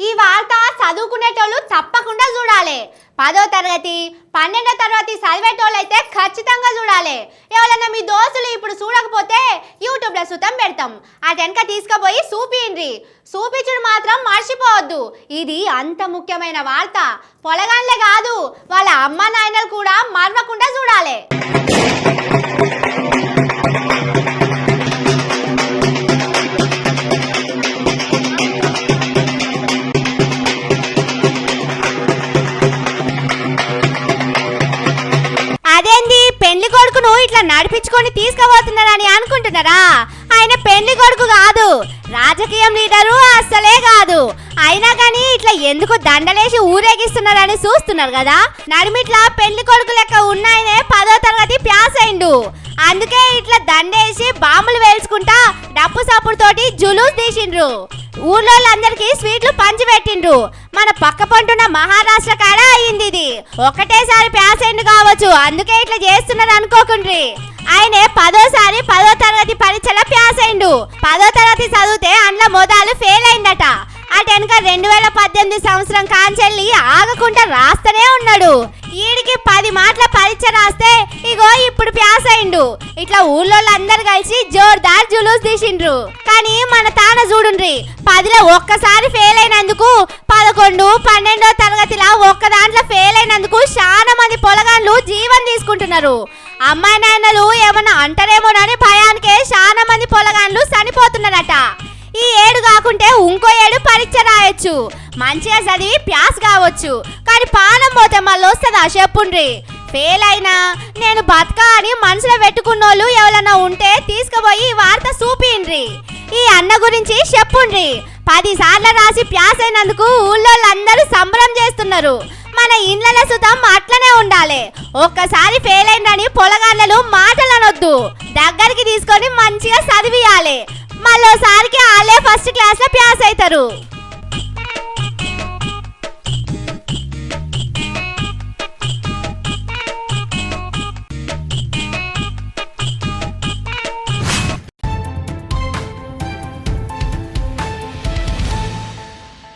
ఈ వార్త చదువుకునేటోళ్ళు తప్పకుండా చూడాలి. 10వ తరగతి 12వ తరగతి చదివేటోళ్ళు అయితే ఖచ్చితంగా చూడాలి. ఎవరైనా మీ దోస్తులు ఇప్పుడు చూడకపోతే యూట్యూబ్లో సుతం పెడతాం, ఆ వెనక తీసుకుపోయి చూపిండ్రి. చూపించుడు మాత్రం మర్చిపోవద్దు. ఇది అంత ముఖ్యమైన వార్త. పొలగాన్లే కాదు, వాళ్ళ అమ్మ నాయనలు కూడా మరవకుండా చూడాలి. అదేంది పెళ్లి కొడుకును ఇట్లా నడిపించుకొని తీసుకుపోతున్నారని అనుకుంటున్నారా? ఆయన పెళ్లి కొడుకు కాదు, రాజకీయం లీడరు అస్సలే కాదు. అయినా కానీ ఇట్లా ఎందుకు దండలేసి ఊరేగిస్తున్నారని చూస్తున్నారు కదా. నడిమిట్లా పెళ్లి కొడుకు లెక్క ఉన్నాయనే 10వ తరగతి ప్యాస్ అయిండు. అందుకే ఇట్లా దండేసి బాంబులు వేల్చుకుంటా డప్పు సప్పుడుతోటి జులూస్ తీసిండ్రు. ఊళ్ళోళ్ళందరికీ స్వీట్లు పంచి పెట్టిండ్రు. మన పక్క పంటున్న మహారాష్ట్ర కాడ అయింది ఇది. ఒకటేసారి ప్యాస్ అయిండు కావచ్చు, అందుకే ఇట్లా చేస్తున్నారు అనుకోకుండ్రి. ఆయనే 10వ తరగతి పరీక్షలో ప్యాస్ అయిండు. 10వ తరగతి చదివితే అందులో మొదలు ఫెయిల్ అయిందట. అటెనక 2018 సంవత్సరం కాంచెల్లి ఆగకుండా రాస్తూనే ఉన్నాడు. ఈడికి 10 మాటల పరీక్ష రాస్తే ఇగో ఇప్పుడు ప్యాస్ అయిండు. ఇట్లా ఊళ్ళోళ్ళందరూ కలిసి జోర్దార్ జులూస్ తీసిండ్రు. కానీ మన తాన చూడుండ్రి, 10లో ఒక్కసారి ఫెయిల్ అయినందుకు 11, 12వ తరగతిలా ఒక్క దాంట్లో ఫెయిల్ అయినందుకు చాలా మంది పొలగాన్లు జీవం తీసుకుంటున్నారు. అమ్మాయి నాయనలు ఏమన్నా అంటారేమోనని భయానికే చాలా మంది పొలగాన్లు చనిపోతున్నారట. ఈ ఏడు కాకుంటే ఇంకో ఏడు పరీక్ష రాయొచ్చు, మంచిగా చదివి ప్యాస్ కావచ్చు. కానీ పానం పోతే మళ్ళీ వస్తుందా చెప్పుండ్రి. ఫెయిల్ అయినా నేను బతకా అని మనసులో పెట్టుకున్నోళ్ళు ఎవరన్నా ఉంటే తీసుకుపోయి ఈ వార్త చూపిండ్రి. ఈ అన్న గురించి చెప్పుండ్రి. 10 సార్లు రాసి ప్యాస్ అయినందుకు ఊళ్ళోళ్ళందరూ సంబరం చేస్తున్నారు. మన ఇండ్ల సుతం అట్లనే ఉండాలి. ఒక్కసారి ఫెయిల్ అయిందని పొలగాళ్ళలు మాటలు అనొద్దు, దగ్గరికి తీసుకొని మంచిగా చదివియాలి. మళ్ళోసారికి వాళ్ళే ఫస్ట్ క్లాస్లో ప్యాస్ అవుతారు.